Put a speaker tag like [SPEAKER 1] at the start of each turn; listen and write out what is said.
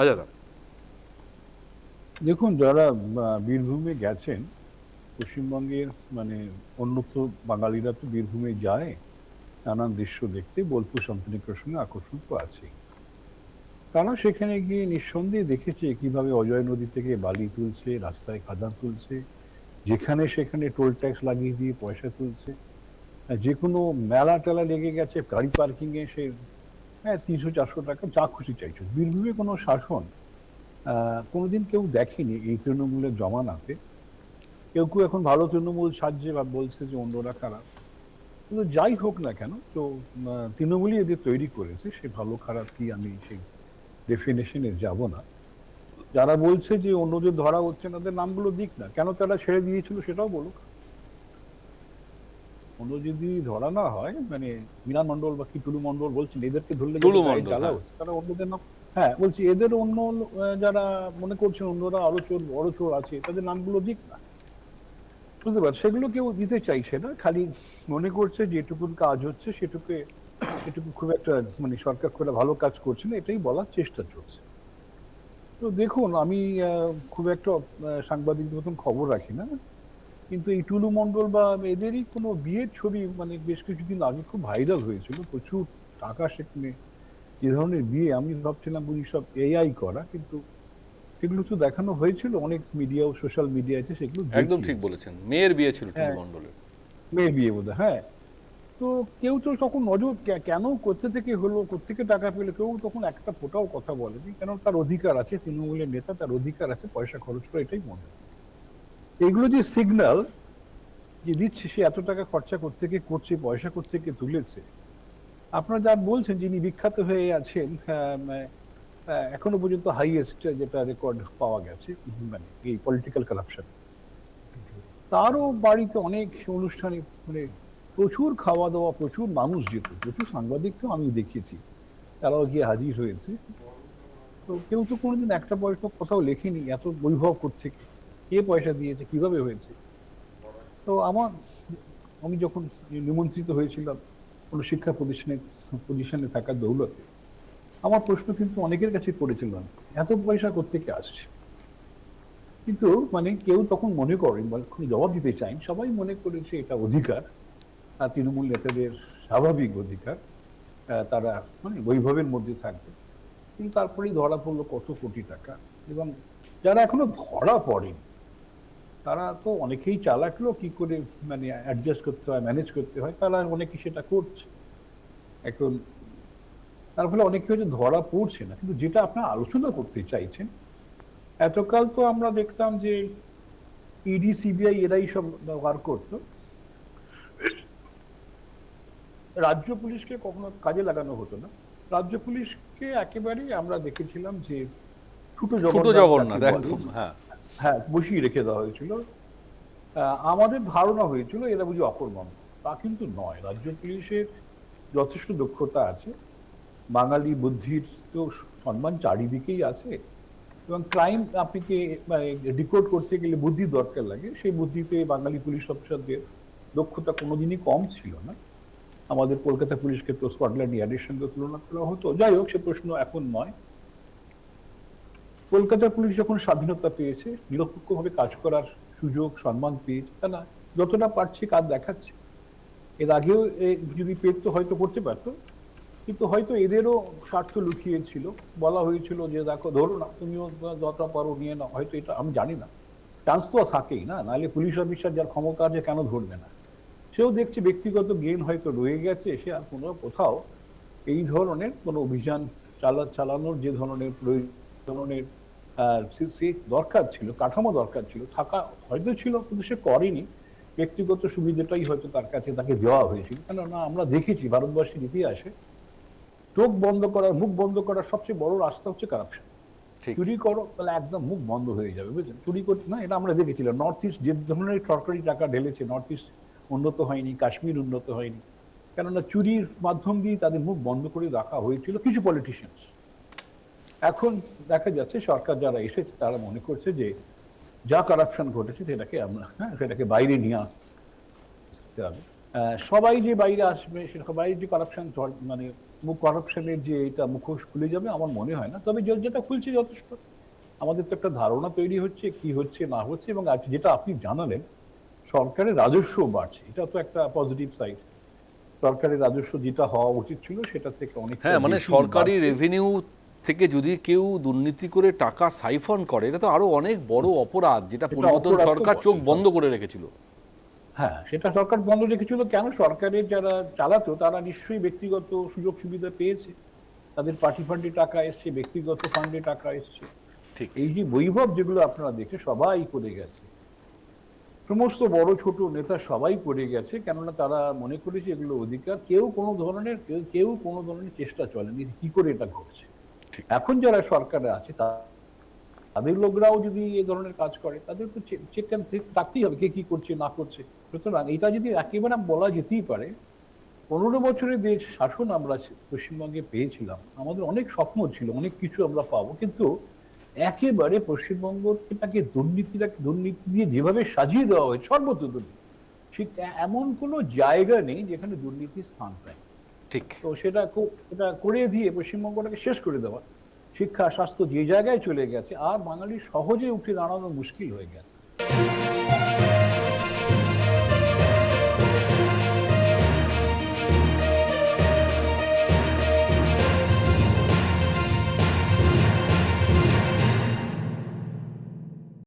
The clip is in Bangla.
[SPEAKER 1] আচ্ছা।
[SPEAKER 2] দেখুন, যারা বীরভূমে গেছেন, পশ্চিমবঙ্গের মানে অন্যত্র বাঙালিরা তো বীরভূমে যায় নানান দৃশ্য দেখতে, বোলপুর শান্তিনিকেতনের সঙ্গে আকর্ষণ তো আছেই। তারা সেখানে গিয়ে নিঃসন্দেহে দেখেছে কিভাবে অজয় নদী থেকে বালি তুলছে, রাস্তায় কাদা তুলছে, যেখানে সেখানে টোল ট্যাক্স লাগিয়ে দিয়ে পয়সা তুলছে। যে কোনো মেলা টেলা লেগে গেছে, গাড়ি পার্কিং এ সে 300-400 টাকা যা খুশি চাইছে। বীরভূমে কোনো শাসন কোনোদিন কেউ দেখেনি এই তৃণমূলের জমানাতে। কেউ কেউ এখন ভালো তৃণমূল সাজছে বা বলছে যে অন্যরা খারাপ, কিন্তু যাই হোক না কেন, তো তৃণমূলই এদের তৈরি করেছে। সে ভালো খারাপ কি আমি সেই ডেফিনেশনে যাব না। যারা বলছে যে অন্যদের ধরা হচ্ছে না, তাদের নামগুলো দিক না, কেন তারা ছেড়ে দিয়েছিল সেটাও বলুক। অন্য যদি ধরা না হয়, মানে মিনান মন্ডল বা কি টুলু মন্ডল বলছেন, এদেরকে ধরলে
[SPEAKER 1] টুলু
[SPEAKER 2] যাদের গায়ে
[SPEAKER 1] মণ্ডল,
[SPEAKER 2] জ্বালা
[SPEAKER 1] হ্যাঁ।
[SPEAKER 2] হচ্ছে তারা অন্যদের নাম। হ্যাঁ, বলছি এদের অন্য যারা মনে করছেন অন্যরা আরো চোর, বড় চোর আছে, তাদের নামগুলো দিক না। বুঝতে পারছি, সেগুলো কেউ দিতে চাইছে না, খালি মনে করছে যেটুকুন কাজ হচ্ছে সেটুকু, এটুকু খুব একটা মানে সরকার খুব একটা ভালো কাজ করছে না, এটাই বলার চেষ্টা চলছে। তো দেখুন, আমি খুব একটা সাংবাদিকদের মতন খবর রাখি না, কিন্তু এই টুলু মন্ডল বা এদেরই কোনো বিয়ের ছবি মানে বেশ কিছুদিন আগে খুব ভাইরাল হয়েছিল, প্রচুর টাকা সেখানে। যে ধরনের বিয়ে, আমি ভাবছিলাম বুঝি সব এআই করা, কিন্তু সেগুলো তো দেখানো হয়েছিল, অনেক মিডিয়া ও সোশ্যাল মিডিয়া আছে, সেগুলো
[SPEAKER 1] একদম ঠিক
[SPEAKER 2] দেখিয়েছে।
[SPEAKER 1] বলেছেন, মেয়ের বিয়ে ছিল টুলু
[SPEAKER 2] হ্যাঁ,
[SPEAKER 1] মণ্ডলের।
[SPEAKER 2] মেয়ে বিয়ে বোধহয়, হ্যাঁ। তো কেউ তো তখন নজর কেন কোথা থেকে হলো, কোথেকে টাকা পেলো, কেউ তখন একটা ফোটাও কথা বলেনি, কেন তার অধিকার আছে, তৃণমূলের নেতা, তার অধিকার আছে পয়সা খরচ করে, এটাই মনে হয়। এগুলো যে সিগন্যাল যে দিচ্ছে সে এত টাকা খরচা করতে গিয়ে করছে, পয়সা করতে গিয়ে তুলেছে। আপনারা যা বলছেন যিনি বিখ্যাত হয়ে আছেন, এখনো পর্যন্ত হাইয়েস্ট যেটা রেকর্ড পাওয়া গেছে মানে এই পলিটিক্যাল কারাপশন, তারও বাড়িতে অনেক অনুষ্ঠানে মানে প্রচুর খাওয়া দাওয়া, প্রচুর মানুষ যেত, প্রচুর সাংবাদিককেও আমি দেখেছি, তারাও গিয়ে হাজির হয়েছে। তো কেউ তো কোনোদিন একটা পয়সা কোথাও লেখেনি এত বৈভব কোত্থেকে, কে পয়সা দিয়েছে, কিভাবে হয়েছে। তো আমি যখন নিমন্ত্রিত হয়েছিলাম কোনো শিক্ষা প্রতিষ্ঠানে পজিশনে থাকার দৌলতে, আমার প্রশ্ন কিন্তু অনেকের কাছে করেছিল, এত পয়সা কোত্থেকে আসছে। কিন্তু মানে কেউ তখন মনে করেন বা জবাব দিতে চান, সবাই মনে করেছে এটা অধিকার, আর তৃণমূল নেতাদের স্বাভাবিক অধিকার, তারা মানে বৈভবের মধ্যে থাকবে। কিন্তু তারপরেই ধরা পড়লো কত কোটি টাকা। এবং যারা এখনো ধরা পড়েন, তারা তো অনেকেই চালাক লোক, কি করে মানে অ্যাডজাস্ট করতে হয়, ম্যানেজ করতে হয়, তারা অনেকে সেটা করছে এখন। তার ফলে অনেকে হয়তো ধরা পড়ছে না, কিন্তু যেটা আপনারা আলোচনা করতে চাইছেন, এতকাল তো আমরা দেখতাম যে ইডি সিবিআই এরাই সব ব্যবহার করতো, রাজ্য পুলিশকে কখনো কাজে লাগানো হতো না। রাজ্য পুলিশকে একেবারেই আমরা দেখেছিলাম যে ছোট
[SPEAKER 1] ছোট
[SPEAKER 2] জগন্নাথ যাকে
[SPEAKER 1] জগন্নাথ,
[SPEAKER 2] বলে,
[SPEAKER 1] একদম, হ্যাঁ।
[SPEAKER 2] হ্যাঁ, বসিয়ে রেখে দেওয়া হয়েছিল। আমাদের ধারণা হয়েছিল এরা বুঝি অকর্মণ্য, তা কিন্তু নয়। রাজ্য পুলিশের যথেষ্ট দক্ষতা আছে, বাঙালি বুদ্ধির তো সম্মান চারিদিকেই আছে। এবং ক্রাইম আপনাকে ডিকোড করতে গেলে বুদ্ধির দরকার লাগে, সেই বুদ্ধিতে বাঙালি পুলিশ অফিসারদের দক্ষতা কোনোদিনই কম ছিল না। আমাদের কলকাতা পুলিশকে তো স্কটল্যান্ড ইয়ার্ডের সঙ্গে তুলনা করা হতো, যাই হোক সে প্রশ্ন এখন নয়। কলকাতা পুলিশ যখন স্বাধীনতা পেয়েছে, নিরপেক্ষভাবে কাজ করার সুযোগ সম্মান পেয়েছে, তারা যতটা পারছে কাজ দেখাচ্ছে। এর আগেও যদি পেতো হয়তো করতে পারতো, কিন্তু হয়তো এদেরও স্বার্থ লুকিয়ে ছিল। বলা হয়েছিল যে দেখো ধরো না, তুমিও যতটা পারো নিয়ে নাও, হয়তো এটা আমি জানি না। চান্স তো থাকেই না, নাহলে পুলিশ অফিসার যার ক্ষমতা আছে কেন ধরবে না। সেও দেখছে ব্যক্তিগত গেন হয়তো রয়ে গেছে, সে আর কোনো কোথাও এই ধরনের কোনো অভিযান চালানোর যে ধরনের প্রয়োজনের সে দরকার ছিল, কাঠামো দরকার ছিল, থাকা হয়তো ছিল, কিন্তু সে করেনি। ব্যক্তিগত সুবিধাটাই হয়তো তার কাছে তাকে দেওয়া হয়েছিল। কেননা আমরা দেখেছি ভারতবর্ষের ইতিহাসে চোখ বন্ধ করার, মুখ বন্ধ করার সবচেয়ে বড় রাস্তা হচ্ছে কারাপশন।
[SPEAKER 1] ঠিক।
[SPEAKER 2] চুরি করো তাহলে একদম মুখ বন্ধ হয়ে যাবে, বুঝলেন। চুরি করতে না, এটা আমরা দেখেছিলাম নর্থ ইস্ট যে ধরনের সরকারি টাকা ঢেলেছে, নর্থ ইস্ট উন্নত হয়নি, কাশ্মীর উন্নত হয়নি, কেননা চুরির মাধ্যম দিয়ে তাদের মুখ বন্ধ করে রাখা হয়েছিল কিছু পলিটিশিয়ানস। এখন দেখা যাচ্ছে সরকার যারা এসেছে তারা মনে করছে যে যা কারাপশন ঘটেছে সেটাকে আমরা, হ্যাঁ, সেটাকে বাইরে নিয়ে আসতে হবে। সবাই যে বাইরে আসবে, সবাই যে কারাপশন মানে করাপশনের যে এটা মুখোশ খুলে যাবে আমার মনে হয় না, তবে যেটা খুলছে যথেষ্ট। আমাদের তো একটা ধারণা তৈরি হচ্ছে কি হচ্ছে না হচ্ছে, এবং আজ যেটা আপনি জানালেন সরকারের রাজস্ব বাড়ছে, এটা তো একটা পজিটিভ সাইড। সরকারের রাজস্ব যেটা হওয়া উচিত ছিল সেটা থেকে অনেকটা
[SPEAKER 1] হ্যাঁ, মানে
[SPEAKER 2] বেশি
[SPEAKER 1] সরকারি
[SPEAKER 2] বাড়ছে।
[SPEAKER 1] রেভিনিউ থেকে যদি কেউ দুর্নীতি করে টাকা সাইফন করে, এটা তো আরো অনেক বড় অপরাধ, যেটা
[SPEAKER 2] এটা
[SPEAKER 1] পূর্বতন
[SPEAKER 2] অপরাধ তো
[SPEAKER 1] সরকার চোখ
[SPEAKER 2] বটেই।
[SPEAKER 1] বন্ধ করে রেখেছিল।
[SPEAKER 2] হ্যাঁ, সেটা সরকার বন্ধ রেখেছিল কেন? সরকারের যারা চালাতো তারা নিশ্চয়ই ব্যক্তিগত সুযোগ সুবিধা পেয়েছে, তাদের পার্টি ফান্ডে টাকা এসছে, ব্যক্তিগত ফান্ডে টাকা এসছে।
[SPEAKER 1] ঠিক।
[SPEAKER 2] এই যে বৈভব যেগুলো আপনারা দেখে সবাই করে গেছে, সমস্ত বড় ছোট নেতা সবাই করে গেছে, কেননা তারা মনে করেছে এগুলো অধিকার। কেউ কোনো ধরনের চেষ্টা চলেনি কি করে এটা ঘটছে।
[SPEAKER 1] ঠিক।
[SPEAKER 2] এখন যারা সরকারে আছে তাদের লোকরাও যদি এই ধরনের কাজ করে, তাদের তো চেক থাকতেই হবে কে কি করছে না করছে। সুতরাং এটা যদি একেবারে বলা যেতেই পারে, 15 বছরের দেশ শাসন আমরা পশ্চিমবঙ্গে পেয়েছিলাম, আমাদের অনেক স্বপ্ন ছিল, অনেক কিছু আমরা পাবো, কিন্তু একেবারে পশ্চিমবঙ্গটাকে দুর্নীতি দিয়ে যেভাবে সাজিয়ে দেওয়া হয়েছে, সর্বত্র দুর্নীতি, ঠিক এমন কোনো জায়গা নেই যেখানে দুর্নীতির স্থান পায়।
[SPEAKER 1] ঠিক।
[SPEAKER 2] তো এটা করে দিয়ে পশ্চিমবঙ্গটাকে শেষ করে দেওয়া, শিক্ষা স্বাস্থ্য যে জায়গায় চলে গেছে, আর বাঙালি সহজে উঠে দাঁড়ানো মুশকিল হয়ে গেছে।